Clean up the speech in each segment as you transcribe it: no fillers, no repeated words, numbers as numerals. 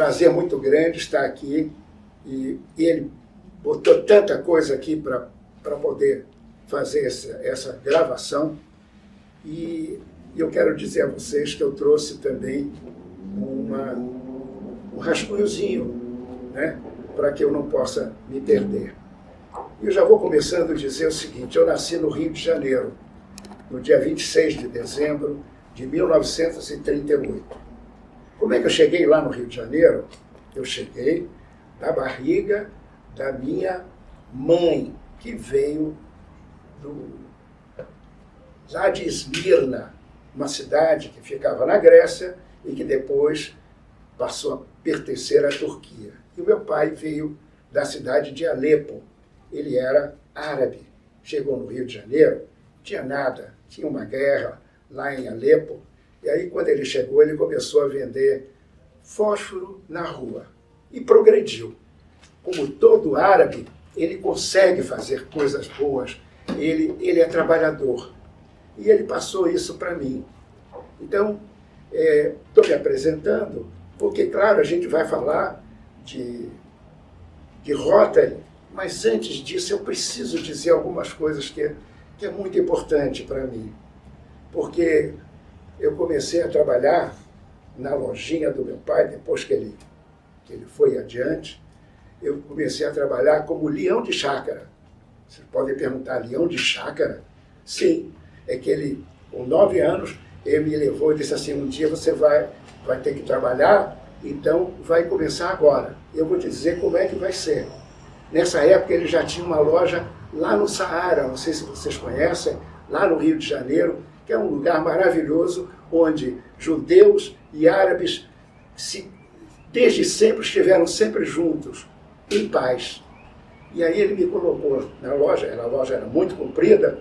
prazer muito grande estar aqui e ele botou tanta coisa aqui para poder fazer essa gravação. E eu quero dizer a vocês que eu trouxe também um rascunhozinho, né, para que eu não possa me perder. Eu já vou começando a dizer o seguinte: eu nasci no Rio de Janeiro, no dia 26 de dezembro de 1938. Como é que eu cheguei lá no Rio de Janeiro? Eu cheguei da barriga da minha mãe, que veio lá de Esmirna, uma cidade que ficava na Grécia e que depois passou a pertencer à Turquia. E o meu pai veio da cidade de Alepo. Ele era árabe. Chegou no Rio de Janeiro, não tinha nada, tinha uma guerra lá em Alepo. E aí, quando ele chegou, ele começou a vender fósforo na rua e progrediu. Como todo árabe, ele consegue fazer coisas boas, ele é trabalhador. E ele passou isso para mim. Então, estou me apresentando, porque, claro, a gente vai falar de Rotary, mas antes disso eu preciso dizer algumas coisas que é muito importante para mim. Porque eu comecei a trabalhar na lojinha do meu pai, depois que ele foi adiante. Eu comecei a trabalhar como leão de chácara. Vocês podem perguntar, leão de chácara? Sim, é que ele, com 9 anos, ele me levou e disse assim: um dia você vai ter que trabalhar, então vai começar agora. Eu vou te dizer como é que vai ser. Nessa época ele já tinha uma loja lá no Saara, não sei se vocês conhecem, lá no Rio de Janeiro, que é um lugar maravilhoso, onde judeus e árabes desde sempre estiveram sempre juntos, em paz. E aí ele me colocou na loja, a loja era muito comprida,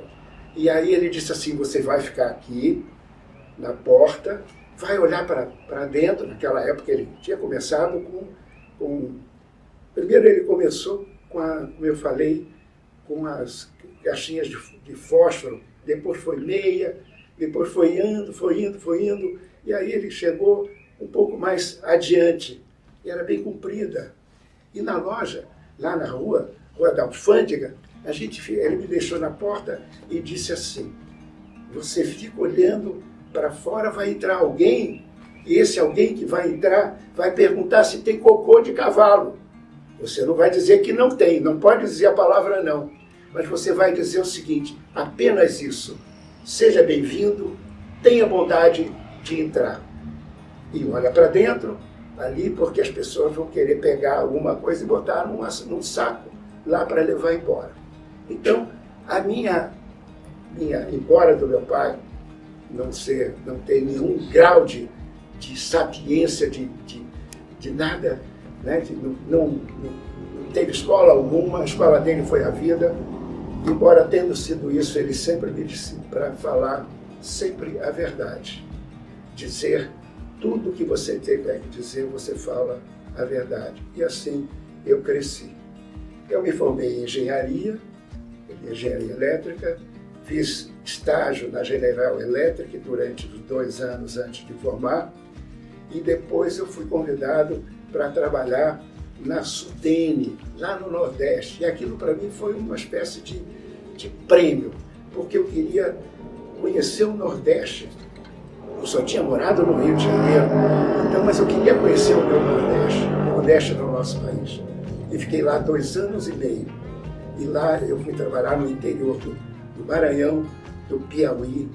e aí ele disse assim: você vai ficar aqui, na porta, vai olhar para dentro. Naquela época ele tinha começado com... Primeiro ele começou como eu falei, com as caixinhas de fósforo, depois foi meia, depois foi indo, e aí ele chegou um pouco mais adiante, e era bem comprida. E na loja, lá na Rua da Alfândega, ele me deixou na porta e disse assim: você fica olhando para fora, vai entrar alguém, e esse alguém que vai entrar vai perguntar se tem cocô de cavalo. Você não vai dizer que não tem, não pode dizer a palavra não, mas você vai dizer o seguinte: apenas isso, seja bem-vindo, tenha bondade de entrar. E olha para dentro, ali, porque as pessoas vão querer pegar alguma coisa e botar num saco lá para levar embora. Então, embora do meu pai não ter nenhum grau de sapiência, de nada, né? Não teve escola alguma, a escola dele foi a vida. Embora tendo sido isso, ele sempre me disse para falar sempre a verdade. Dizer tudo que você tiver que dizer, você fala a verdade. E assim eu cresci. Eu me formei em engenharia elétrica, fiz estágio na General Electric durante os 2 anos antes de formar, e depois eu fui convidado para trabalhar na Sudene, lá no Nordeste. E aquilo para mim foi uma espécie de prêmio, porque eu queria conhecer o Nordeste. Eu só tinha morado no Rio de Janeiro, então, mas eu queria conhecer o meu Nordeste, o Nordeste do nosso país. E fiquei lá 2 anos e meio. E lá eu fui trabalhar no interior do Maranhão, do Piauí,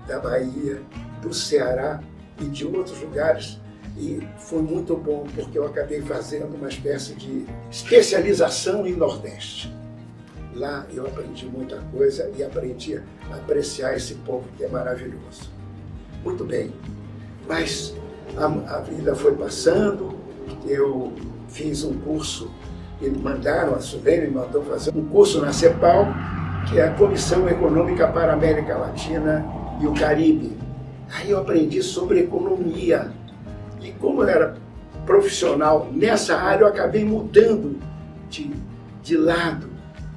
da Bahia, do Ceará e de outros lugares. E foi muito bom, porque eu acabei fazendo uma espécie de especialização em Nordeste. Lá eu aprendi muita coisa e aprendi a apreciar esse povo que é maravilhoso. Muito bem, mas a vida foi passando, eu fiz um curso, a Sudene me mandou fazer um curso na CEPAL, que é a Comissão Econômica para a América Latina e o Caribe. Aí eu aprendi sobre economia. E como eu era profissional nessa área, eu acabei mudando de lado.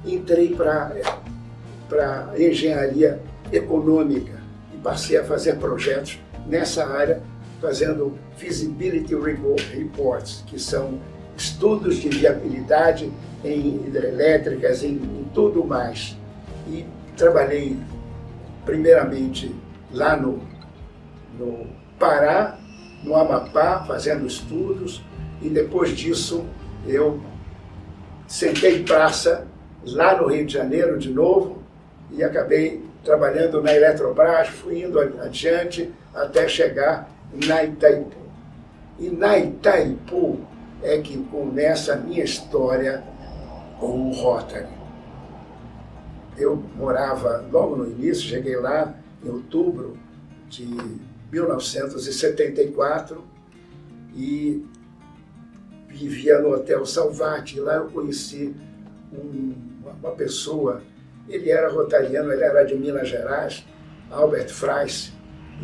Entrei para engenharia econômica e passei a fazer projetos nessa área fazendo Feasibility Reports, que são estudos de viabilidade em hidrelétricas, em tudo mais. E trabalhei primeiramente lá no Pará, no Amapá, fazendo estudos, e depois disso eu sentei praça lá no Rio de Janeiro de novo e acabei trabalhando na Eletrobras, fui indo adiante até chegar na Itaipu. E na Itaipu é que começa a minha história com o Rotary. Eu morava logo no início, cheguei lá em outubro de 1974 e vivia no Hotel Salvati. Lá eu conheci uma pessoa, ele era rotariano, ele era de Minas Gerais, Albert Freis,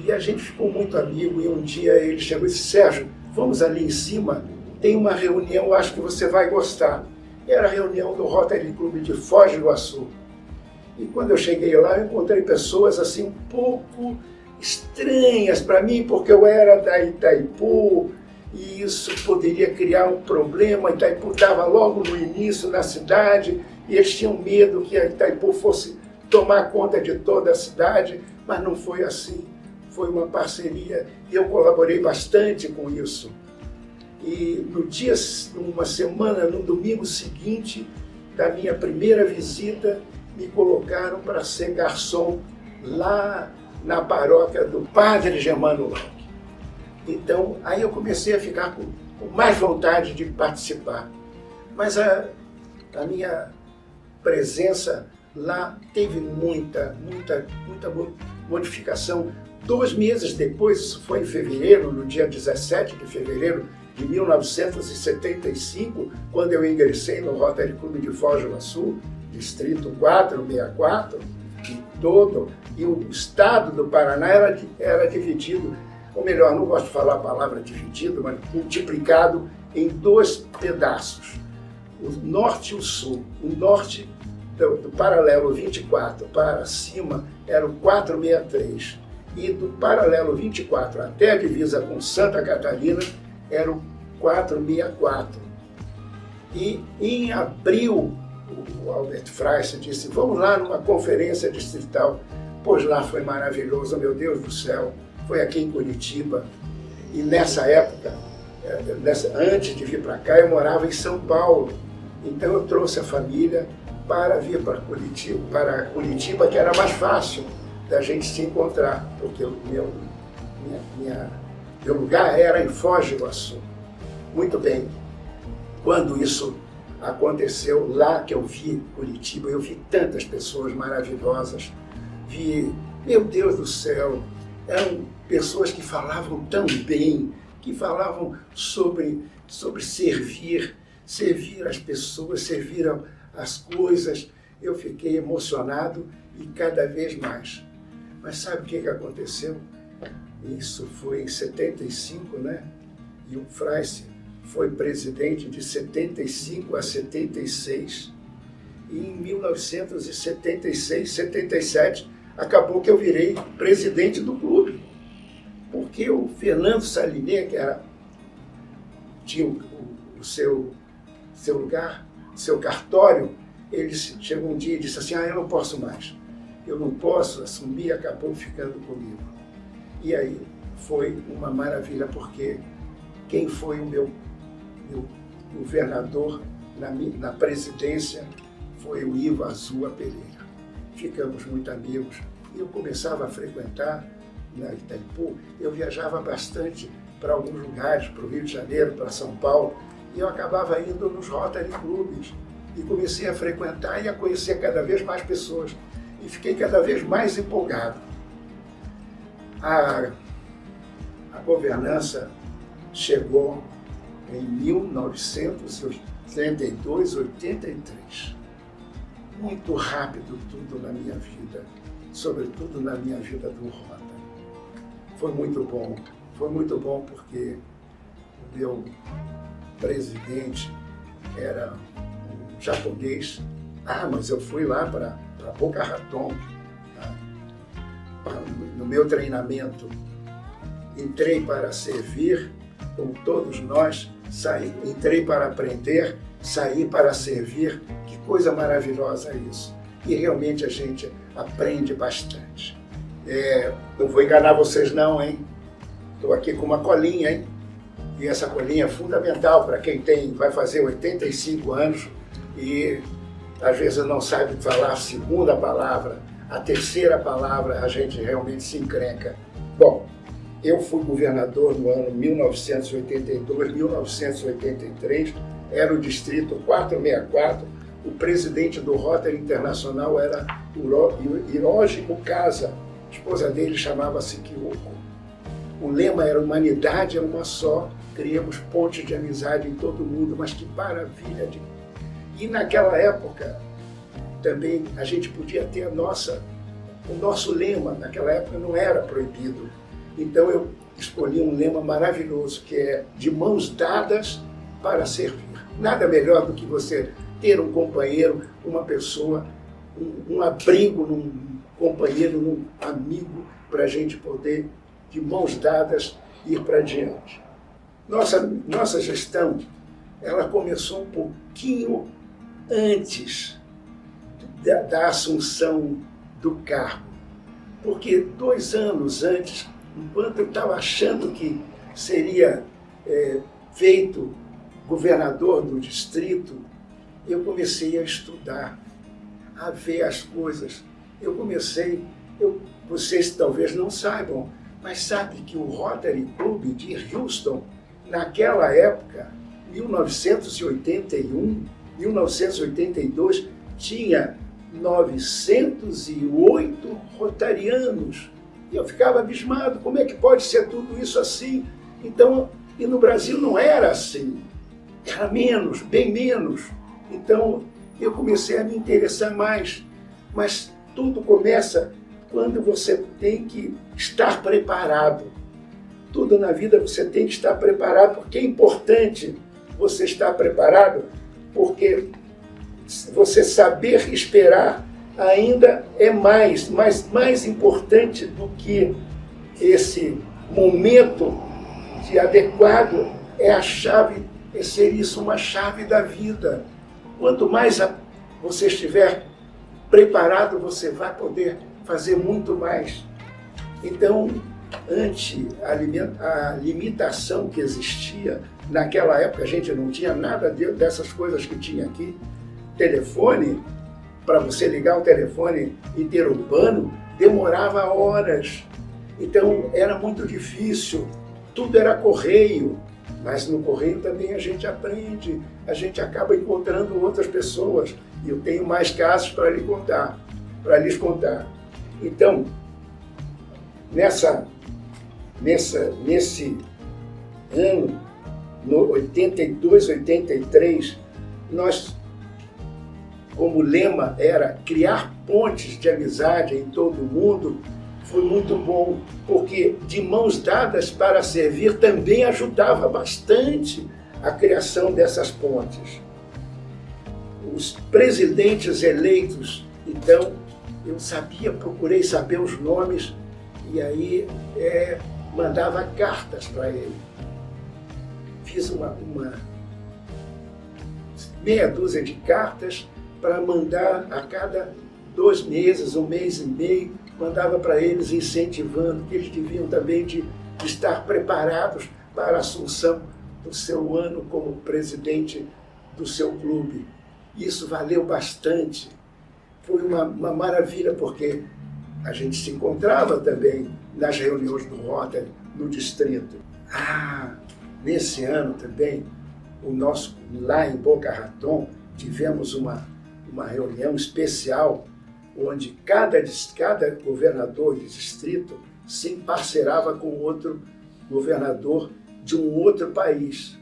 e a gente ficou muito amigo. E um dia ele chegou e disse: Sérgio, vamos ali em cima, tem uma reunião, acho que você vai gostar. Era a reunião do Rotary Clube de Foz do Iguaçu. E quando eu cheguei lá, eu encontrei pessoas assim um pouco estranhas para mim, porque eu era da Itaipu, e isso poderia criar um problema. Itaipu estava logo no início da cidade, e eles tinham medo que a Itaipu fosse tomar conta de toda a cidade, mas não foi assim. Foi uma parceria e eu colaborei bastante com isso. E numa semana, no domingo seguinte da minha primeira visita, me colocaram para ser garçom lá na paróquia do Padre Germano Lang. Então, aí eu comecei a ficar com mais vontade de participar. Mas a minha presença lá teve muita modificação. 2 meses depois, isso foi em fevereiro, no dia 17 de fevereiro de 1975, quando eu ingressei no Rotary Clube de Foz do Iguaçu, Distrito 464, e o estado do Paraná era dividido, ou melhor, não gosto de falar a palavra dividido, mas multiplicado em 2 pedaços, o norte e o sul. O norte do paralelo 24 para cima era o 463, e do paralelo 24 até a divisa com Santa Catarina era o 464. E em abril, o Albert Freis disse: vamos lá numa conferência distrital. Pois lá foi maravilhoso, meu Deus do céu. Foi aqui em Curitiba. E nessa época, antes de vir para cá, eu morava em São Paulo. Então eu trouxe a família para vir para Curitiba, que era mais fácil da gente se encontrar, porque o meu lugar era em Foz do Iguaçu. Muito bem. Quando isso aconteceu, lá que eu vi Curitiba, eu vi tantas pessoas maravilhosas, vi, meu Deus do céu, eram pessoas que falavam tão bem, que falavam sobre servir as pessoas, servir as coisas. Eu fiquei emocionado e cada vez mais. Mas sabe o que aconteceu? Isso foi em 75, né? E o Freis foi presidente de 75 a 76. E em 1976, 77, acabou que eu virei presidente do clube. Porque o Fernando Saliné, que tinha o seu lugar, seu cartório, ele chegou um dia e disse assim: eu não posso mais. Eu não posso assumir, acabou ficando comigo. E aí foi uma maravilha, porque quem foi o meu governador na presidência foi o Ivo Azua Pereira. Ficamos muito amigos e eu começava a frequentar na Itaipu. Eu viajava bastante para alguns lugares, para o Rio de Janeiro, para São Paulo, e eu acabava indo nos Rotary Clubes e comecei a frequentar e a conhecer cada vez mais pessoas e fiquei cada vez mais empolgado. A governança chegou em 1982, 83. Muito rápido tudo na minha vida, sobretudo na minha vida do Rotary. Foi muito bom porque o meu presidente era um japonês. Mas eu fui lá para Boca Raton, no meu treinamento entrei para servir, como todos nós, entrei para aprender, saí para servir. Que coisa maravilhosa isso! E realmente a gente aprende bastante. Não vou enganar vocês não, hein? Estou aqui com uma colinha, hein? E essa colinha é fundamental para quem vai fazer 85 anos e às vezes não sabe falar a segunda palavra, a terceira palavra, a gente realmente se encrenca. Bom, eu fui governador no ano 1982, 1983, era o distrito 464, o presidente do Rotary Internacional era Hiroji Mukasa, a esposa dele chamava-se Kyoko. O lema era "Humanidade é uma só, criamos pontes de amizade em todo mundo", mas que maravilha! E naquela época também a gente podia ter o nosso lema, naquela época não era proibido. Então eu escolhi um lema maravilhoso, que é "De mãos dadas para servir". Nada melhor do que você ter um companheiro, uma pessoa, um abrigo, um companheiro, um amigo, para a gente poder, de mãos dadas, ir para diante. Nossa gestão, ela começou um pouquinho antes da assunção do cargo, porque 2 anos antes, enquanto eu estava achando que seria feito governador do distrito, eu comecei a estudar, a ver as coisas. Vocês talvez não saibam, mas sabe que o Rotary Club de Houston, naquela época, 1981, 1982, tinha 908 rotarianos. E eu ficava abismado, como é que pode ser tudo isso assim? Então, e no Brasil não era assim, era menos, bem menos. Então, eu comecei a me interessar mais. Mas tudo começa quando você tem que estar preparado. Tudo na vida você tem que estar preparado, porque é importante você estar preparado, porque você saber esperar ainda é mais importante do que esse momento de adequado, é ser isso uma chave da vida. Quanto mais você estiver preparado, você vai poder fazer muito mais. Então, ante a limitação que existia, naquela época a gente não tinha nada dessas coisas que tinha aqui. Telefone, para você ligar um telefone interurbano, demorava horas. Então, era muito difícil. Tudo era correio. Mas no correio também a gente aprende, a gente acaba encontrando outras pessoas. E eu tenho mais casos para lhes contar. Então, nesse ano, no 82, 83, nós, como lema era criar pontes de amizade em todo o mundo. Foi muito bom, porque de mãos dadas para servir também ajudava bastante a criação dessas pontes. Os presidentes eleitos, então, eu procurei saber os nomes e aí mandava cartas para ele. Fiz uma meia dúzia de cartas para mandar a cada 2 meses, 1 mês e meio, mandava para eles incentivando que eles deviam também de estar preparados para a assunção do seu ano como presidente do seu clube. Isso valeu bastante. Foi uma maravilha, porque a gente se encontrava também nas reuniões do Rotary, no distrito. Nesse ano também, lá em Boca Raton, tivemos uma reunião especial onde cada governador de distrito se parcerava com outro governador de um outro país.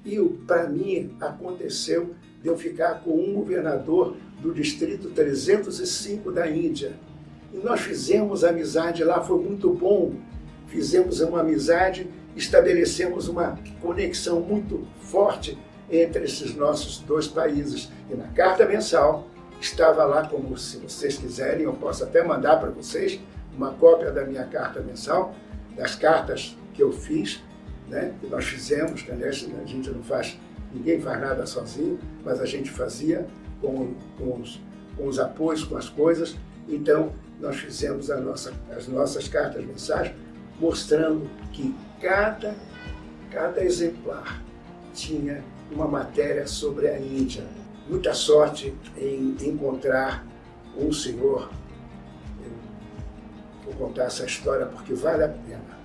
E para mim aconteceu de eu ficar com um governador do distrito 305 da Índia. E nós fizemos amizade lá, foi muito bom. Fizemos uma amizade, estabelecemos uma conexão muito forte entre esses nossos 2 países. E na carta mensal estava lá, como se vocês quiserem, eu posso até mandar para vocês uma cópia da minha carta mensal, das cartas que eu fiz, né, que nós fizemos, que aliás a gente não faz, ninguém faz nada sozinho, mas a gente fazia com os apoios, com as coisas. Então, nós fizemos as nossas cartas mensagens, mostrando que cada exemplar tinha uma matéria sobre a Índia. Muita sorte em encontrar um senhor. Eu vou contar essa história porque vale a pena.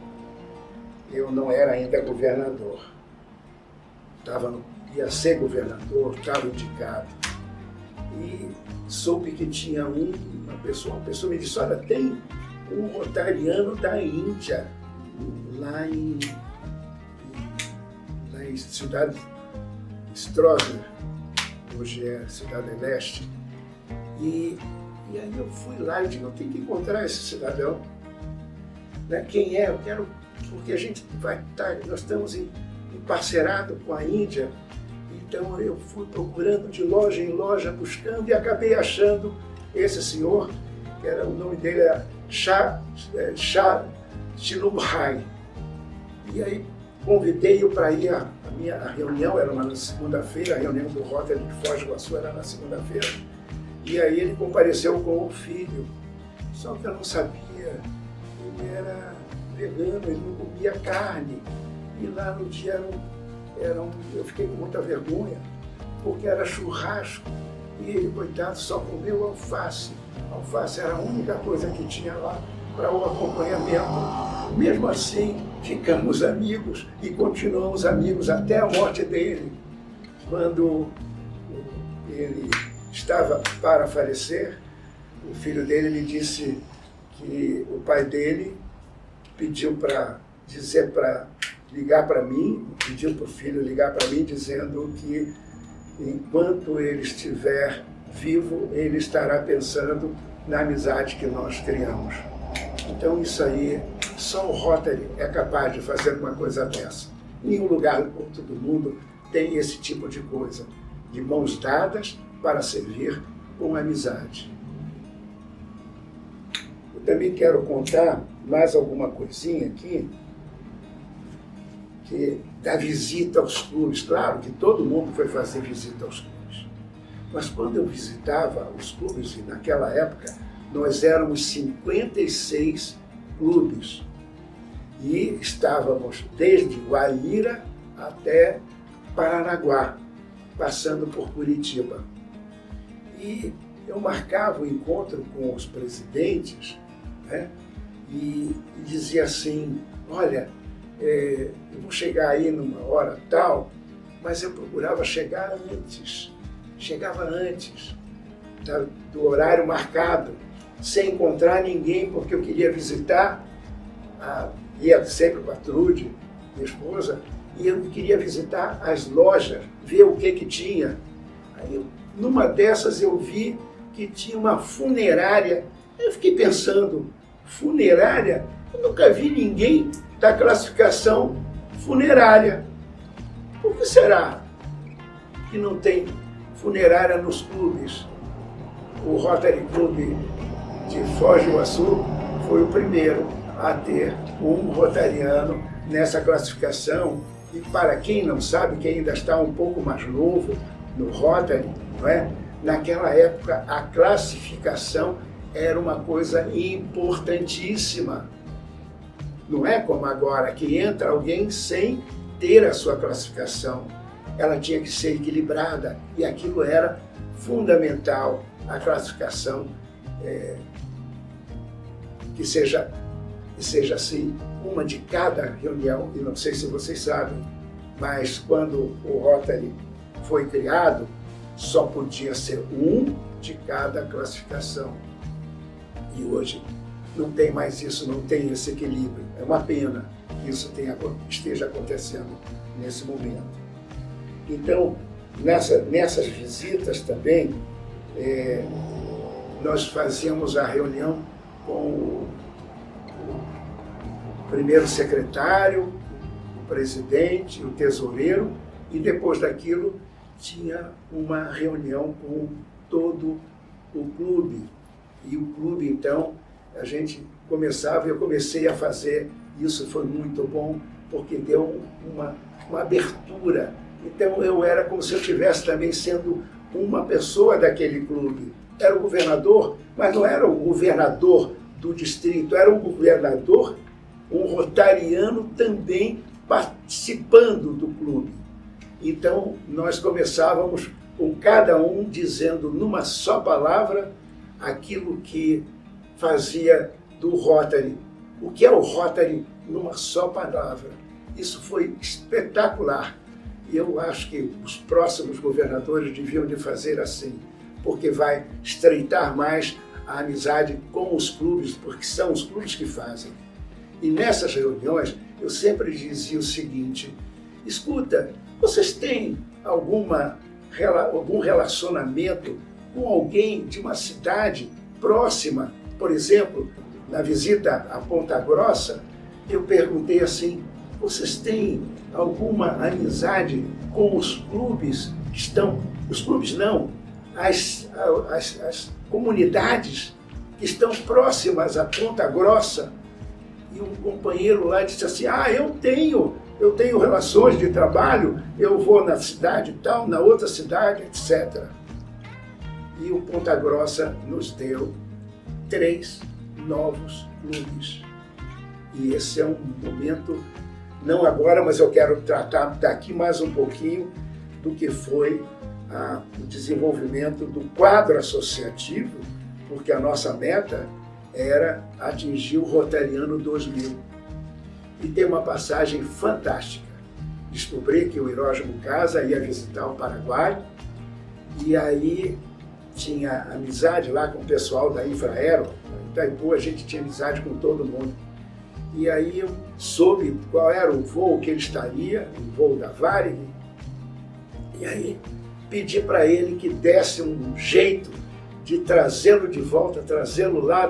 Eu não era ainda governador. Ia ser governador, estava indicado. E soube que tinha uma pessoa me disse, olha, tem um rotariano da Índia, lá em cidade Stroessner, hoje é Cidade Leste. E aí eu fui lá e digo, eu tenho que encontrar esse cidadão. Né? Quem é? Eu quero, porque a gente vai estar, nós estamos em parcerado com a Índia. Então eu fui procurando de loja em loja, buscando, e acabei achando esse senhor, que o nome dele era Shah Shilubhai. E aí convidei-o para ir à minha reunião, era uma segunda-feira, a reunião do Rotary de Foz do Iguaçu era na segunda-feira. E aí ele compareceu com o filho, só que eu não sabia, ele era vegano, ele não comia carne. E lá no dia eu fiquei com muita vergonha, porque era churrasco, e ele, coitado, só comeu alface. Alface era a única coisa que tinha lá para o acompanhamento. Mesmo assim, ficamos amigos e continuamos amigos até a morte dele. Quando ele estava para falecer, o filho dele me disse que o pai dele pediu para ligar para mim, pediu para o filho ligar para mim, dizendo que enquanto ele estiver vivo, ele estará pensando na amizade que nós criamos. Então isso aí, só o Rotary é capaz de fazer uma coisa dessa. Nenhum lugar do mundo tem esse tipo de coisa, de mãos dadas para servir com amizade. Eu também quero contar mais alguma coisinha aqui, que da visita aos clubes. Claro que todo mundo foi fazer visita aos clubes. Mas quando eu visitava os clubes, e naquela época nós éramos 56 clubes. E estávamos desde Guaíra até Paranaguá, passando por Curitiba. E eu marcava o encontro com os presidentes, né, e dizia assim, olha, eu vou chegar aí numa hora tal, mas eu procurava chegar antes, chegava antes do horário marcado, sem encontrar ninguém, porque eu queria visitar, ia sempre com a Trude, minha esposa, e eu queria visitar as lojas, ver o que tinha. Aí, numa dessas eu vi que tinha uma funerária. Eu fiquei pensando, funerária? Eu nunca vi ninguém da classificação funerária. Por que será que não tem funerária nos clubes? O Rotary Club de Foz do Iguaçu foi o primeiro a ter um rotariano nessa classificação. E para quem não sabe, quem ainda está um pouco mais novo no Rotary, não é? Naquela época a classificação era uma coisa importantíssima. Não é como agora, que entra alguém sem ter a sua classificação. Ela tinha que ser equilibrada e aquilo era fundamental, a classificação que seja assim, uma de cada reunião. E não sei se vocês sabem, mas quando o Rotary foi criado, só podia ser um de cada classificação. E hoje não tem mais isso, não tem esse equilíbrio. É uma pena que isso esteja acontecendo nesse momento. Então, nessas visitas também, nós fazíamos a reunião com o primeiro secretário, o presidente, o tesoureiro, e depois daquilo tinha uma reunião com todo o clube. E o clube, então, eu comecei a fazer Isso foi muito bom, porque deu uma abertura. Então eu era como se eu estivesse também sendo uma pessoa daquele clube. Era o governador, mas não era o governador do distrito, era um governador, um rotariano também participando do clube. Então nós começávamos com cada um dizendo numa só palavra aquilo que fazia do Rotary. O que é o Rotary numa só palavra? Isso foi espetacular. E eu acho que os próximos governadores deviam de fazer assim, porque vai estreitar mais a amizade com os clubes, porque são os clubes que fazem. E nessas reuniões eu sempre dizia o seguinte: escuta, vocês têm algum relacionamento com alguém de uma cidade próxima? Por exemplo, na visita a Ponta Grossa, eu perguntei assim: vocês têm alguma amizade com os clubes que estão... Os clubes não, as comunidades que estão próximas a Ponta Grossa? E um companheiro lá disse assim: eu tenho relações de trabalho, eu vou na cidade tal, na outra cidade, etc. E o Ponta Grossa nos deu 3 novos clubes. E esse é um momento, não agora, mas eu quero tratar daqui mais um pouquinho do que foi o desenvolvimento do quadro associativo, porque a nossa meta era atingir o Rotariano 2000. E tem uma passagem fantástica. Descobri que o Hierônimo Casa ia visitar o Paraguai, e aí tinha amizade lá com o pessoal da Infraero. Em Itaipu a gente tinha amizade com todo mundo. E aí eu soube qual era o voo que ele estaria, o voo da Varig, e aí pedi para ele que desse um jeito de trazê-lo de volta, trazê-lo lá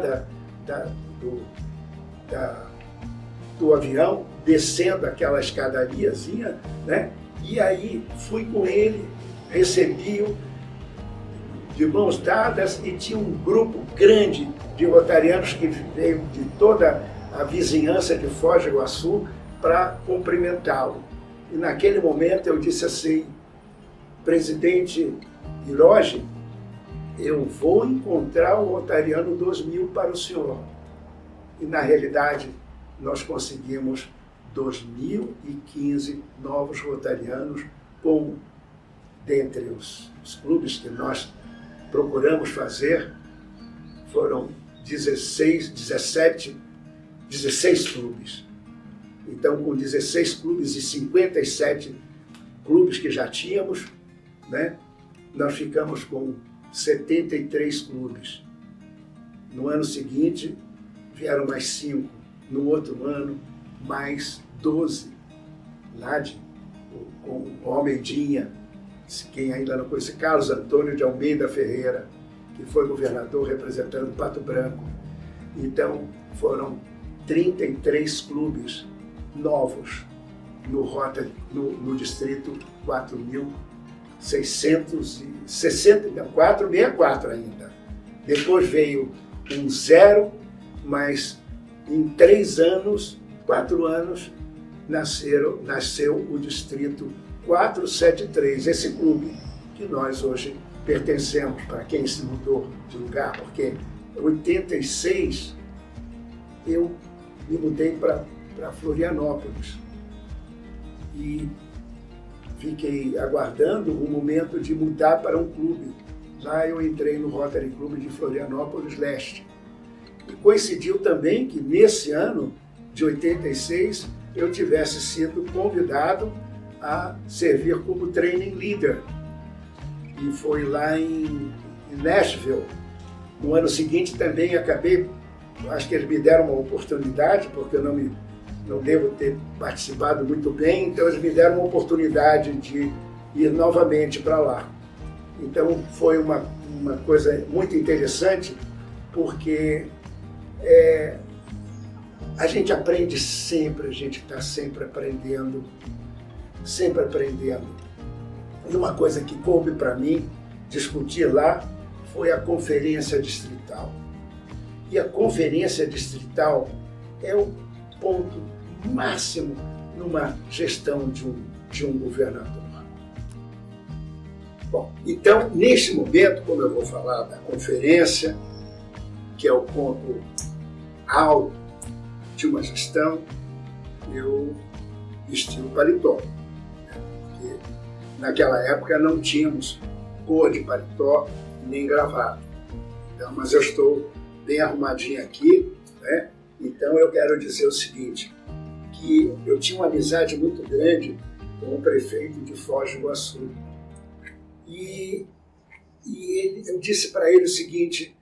do avião, descendo aquela escadariazinha, né? E aí fui com ele, recebi-o de mãos dadas, e tinha um grupo grande de rotarianos que veio de toda a vizinhança de Foz do Iguaçu para cumprimentá-lo. E naquele momento eu disse assim: presidente Hiroshi, eu vou encontrar o Rotariano 2000 para o senhor. E na realidade nós conseguimos 2015 novos rotarianos, dentre os clubes que nós procuramos fazer, foram 16 clubes. Então, com 16 clubes e 57 clubes que já tínhamos, né, nós ficamos com 73 clubes. No ano seguinte, vieram mais 5. No outro ano, mais 12. Lá com o Almeidinha, quem ainda não conhece, Carlos Antônio de Almeida Ferreira, que foi governador representando Pato Branco. Então, foram 33 clubes novos no Rotary, no distrito 464 ainda. Depois veio um 0, mas em 4 anos, nasceu o distrito 473, esse clube que nós hoje pertencemos, para quem se mudou de lugar, porque em 86 eu me mudei para Florianópolis e fiquei aguardando o momento de mudar para um clube. Lá eu entrei no Rotary Clube de Florianópolis Leste. E coincidiu também que nesse ano de 86 eu tivesse sido convidado a servir como training leader. E foi lá em Nashville. No ano seguinte também acabei, acho que eles me deram uma oportunidade, porque eu não devo ter participado muito bem, então eles me deram uma oportunidade de ir novamente para lá. Então foi uma coisa muito interessante, porque a gente aprende sempre, a gente está sempre aprendendo, sempre aprendendo. E uma coisa que coube para mim discutir lá foi a conferência distrital. E a conferência distrital é o ponto máximo numa gestão de um governador. Bom, então, neste momento, como eu vou falar da conferência, que é o ponto alto de uma gestão, eu vesti o paletó. Porque naquela época não tínhamos cor de paletó nem gravata. Então, mas eu estou bem arrumadinho aqui, né? Então eu quero dizer o seguinte, que eu tinha uma amizade muito grande com o prefeito de Foz do Iguaçu. E eu disse para ele o seguinte,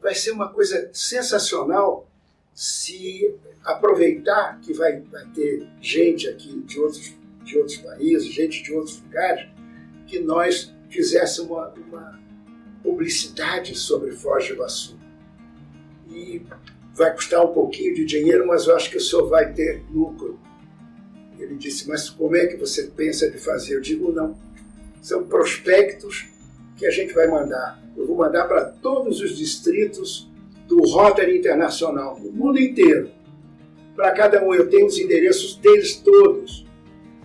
vai ser uma coisa sensacional se aproveitar que vai ter gente aqui de outros países, gente de outros lugares, que nós fizéssemos uma publicidade sobre Foz do Iguaçu. E vai custar um pouquinho de dinheiro, mas eu acho que o senhor vai ter lucro. Ele disse, mas como é que você pensa de fazer? Eu digo, não. São prospectos que a gente vai mandar. Eu vou mandar para todos os distritos do Rotary Internacional, no mundo inteiro. Para cada um, eu tenho os endereços deles todos.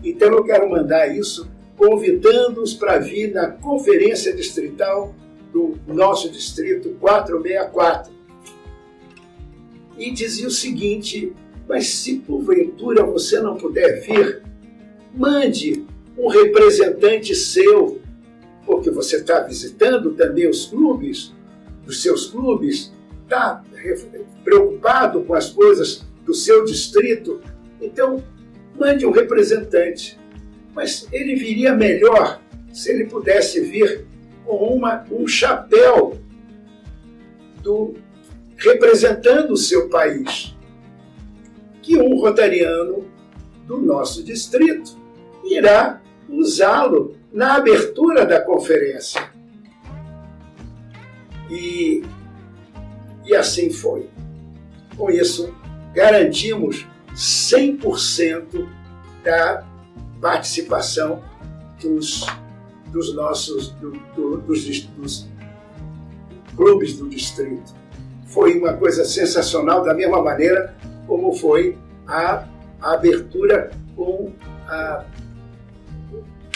Então eu quero mandar isso convidando-os para vir na conferência distrital do nosso distrito 464. E dizia o seguinte, mas se porventura você não puder vir, mande um representante seu, porque você está visitando também os clubes, os seus clubes, está preocupado com as coisas do seu distrito, então mande um representante. Mas ele viria melhor se ele pudesse vir com um chapéu representando o seu país, que um rotariano do nosso distrito irá usá-lo na abertura da conferência. E assim foi. Com isso, garantimos 100% da participação dos clubes do distrito. Foi uma coisa sensacional, da mesma maneira como foi a abertura com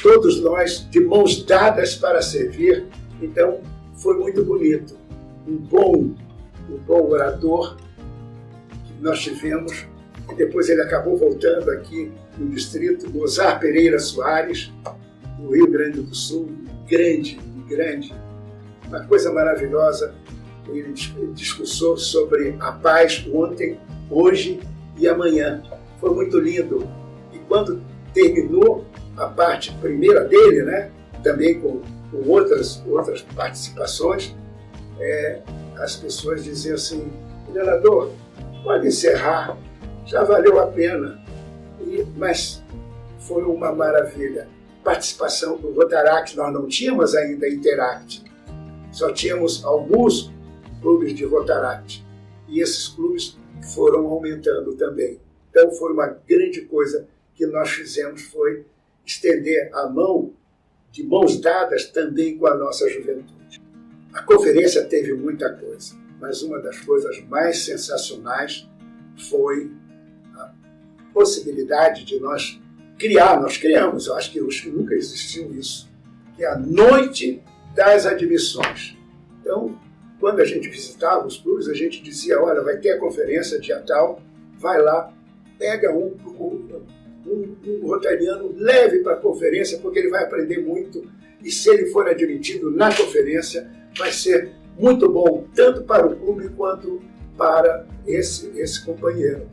todos nós de mãos dadas para servir. Então, foi muito bonito. Um bom orador que nós tivemos, e depois ele acabou voltando aqui no distrito, Mozar Pereira Soares, do Rio Grande do Sul, grande, uma coisa maravilhosa. Ele discursou sobre a paz ontem, hoje e amanhã. Foi muito lindo. E quando terminou a parte primeira dele, né, também com outras participações, as pessoas diziam assim, vereador, pode encerrar, já valeu a pena. Mas foi uma maravilha. Participação do Rotaract, nós não tínhamos ainda Interact, só tínhamos alguns clubes de Rotaract, e esses clubes foram aumentando também. Então foi uma grande coisa que nós fizemos, foi estender a mão, de mãos dadas também com a nossa juventude. A conferência teve muita coisa, mas uma das coisas mais sensacionais foi a possibilidade de nós criamos, eu acho que nunca existiu isso, que é a Noite das Admissões. Então, quando a gente visitava os clubes, a gente dizia, olha, vai ter a conferência dia tal, vai lá, pega um rotariano, leve para a conferência, porque ele vai aprender muito, e se ele for admitido na conferência, vai ser muito bom, tanto para o clube quanto para esse companheiro.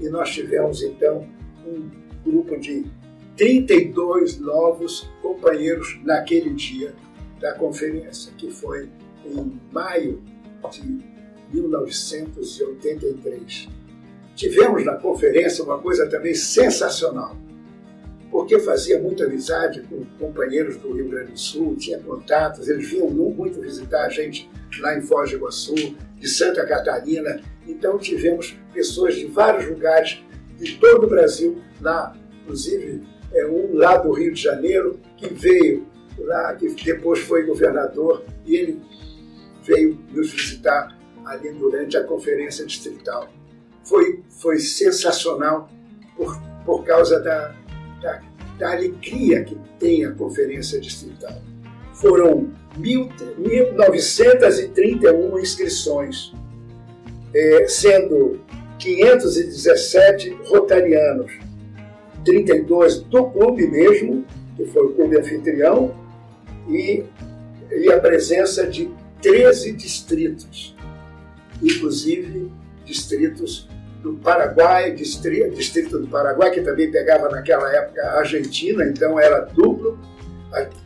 E nós tivemos, então, um grupo de 32 novos companheiros naquele dia da conferência, que foi em maio de 1983. Tivemos na conferência uma coisa também sensacional, porque fazia muita amizade com companheiros do Rio Grande do Sul, tinha contatos, eles vinham muito visitar a gente lá em Foz do Iguaçu, de Santa Catarina. Então tivemos pessoas de vários lugares de todo o Brasil lá, inclusive um lá do Rio de Janeiro, que veio lá, que depois foi governador, e ele veio nos visitar ali durante a conferência distrital. foi sensacional por causa da alegria que tem a Conferência Distrital. Foram 1.931 inscrições, sendo 517 rotarianos, 32 do clube mesmo, que foi o clube anfitrião, e a presença de 13 distritos, inclusive distritos do Paraguai, distrito do Paraguai, que também pegava naquela época a Argentina, então era duplo,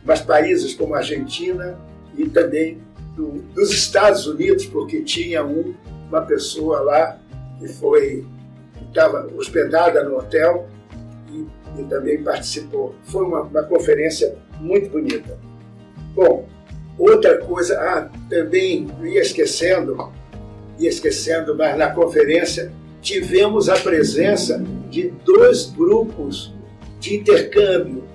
mas países como a Argentina e também dos Estados Unidos, porque tinha uma pessoa lá que estava hospedada no hotel e também participou. Foi uma conferência muito bonita. Bom, outra coisa, também ia esquecendo, mas na conferência tivemos a presença de 2 grupos de intercâmbio.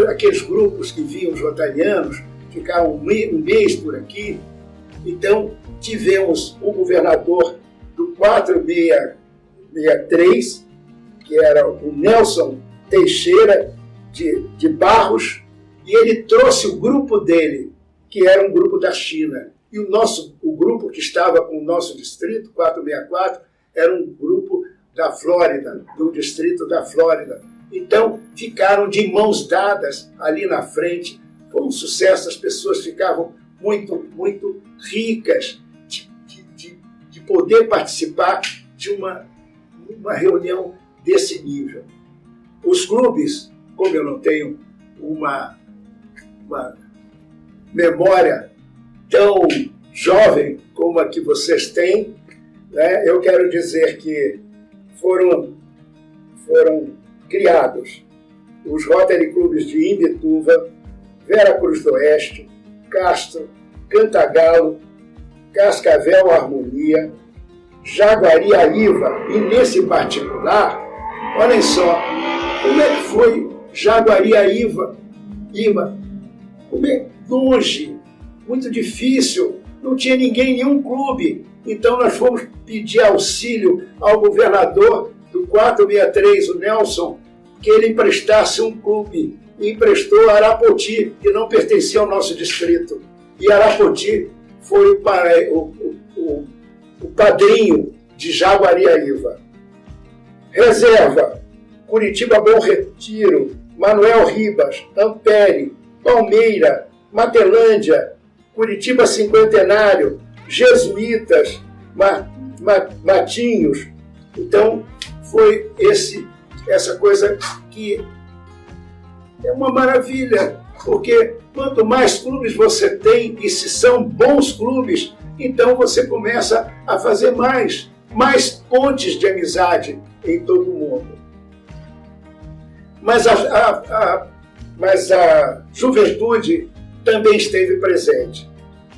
Aqueles grupos que vinham os rotarianos, ficavam um mês por aqui. Então, tivemos o governador do 463, que era o Nelson Teixeira de Barros, e ele trouxe o grupo dele, que era um grupo da China. E o grupo que estava com o nosso distrito, 464, era um grupo da Flórida, do distrito da Flórida. Então, ficaram de mãos dadas ali na frente. Foi um sucesso, as pessoas ficavam muito, muito ricas de poder participar de uma reunião desse nível. Os clubes, como eu não tenho uma memória tão jovem como a que vocês têm, né, eu quero dizer que foram criados os Rotary Clubes de Imbituva, Vera Cruz do Oeste, Castro, Cantagalo, Cascavel Harmonia, Jaguariaíva, e nesse particular, olhem só, como é que foi Jaguariaíva? Como é longe, muito difícil, não tinha nenhum clube. Então nós fomos pedir auxílio ao governador do 463, o Nelson, que ele emprestasse um clube. E emprestou Arapoti, que não pertencia ao nosso distrito. E Arapoti foi o padrinho de Jaguariaíva. Reserva: Curitiba Bom Retiro, Manuel Ribas, Ampere, Palmeira, Matelândia, Curitiba Cinquentenário, Jesuítas, Matinhos. Então, foi essa coisa que é uma maravilha, porque quanto mais clubes você tem, e se são bons clubes, então você começa a fazer mais pontes de amizade em todo o mundo. Mas a juventude também esteve presente.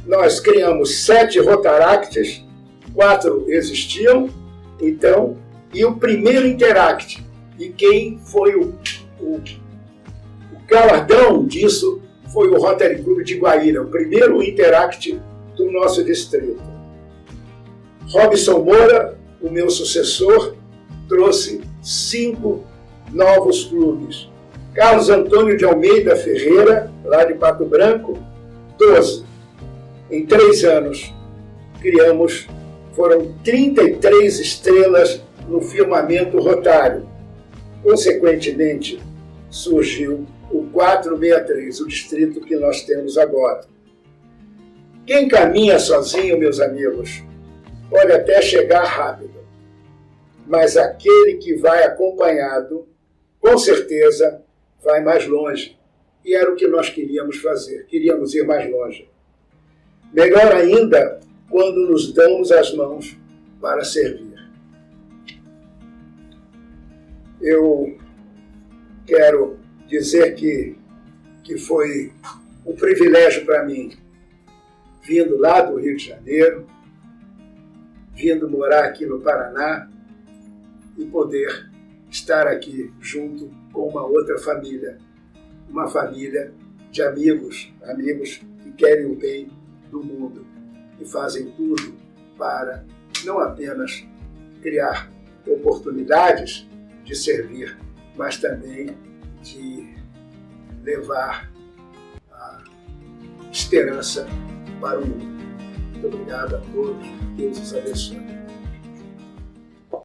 Nós criamos 7 Rotaractes, 4 existiam, então, e o primeiro Interact. E quem foi o galardão disso foi o Rotary Club de Guaíra, o primeiro Interact do nosso distrito. Robson Moura, o meu sucessor, trouxe 5 novos clubes. Carlos Antônio de Almeida Ferreira, lá de Pato Branco, 12. Em 3 anos, foram 33 estrelas no firmamento rotário. Consequentemente, surgiu o 463, o distrito que nós temos agora. Quem caminha sozinho, meus amigos, pode até chegar rápido, mas aquele que vai acompanhado, com certeza, vai mais longe. E era o que nós queríamos fazer, queríamos ir mais longe. Melhor ainda, quando nos damos as mãos para servir. Eu quero dizer que foi um privilégio para mim, vindo lá do Rio de Janeiro, vindo morar aqui no Paraná e poder estar aqui junto com uma outra família, uma família de amigos que querem o bem do mundo e fazem tudo para não apenas criar oportunidades de servir, mas também de levar a esperança para o mundo. Muito obrigado a todos. Deus os abençoe.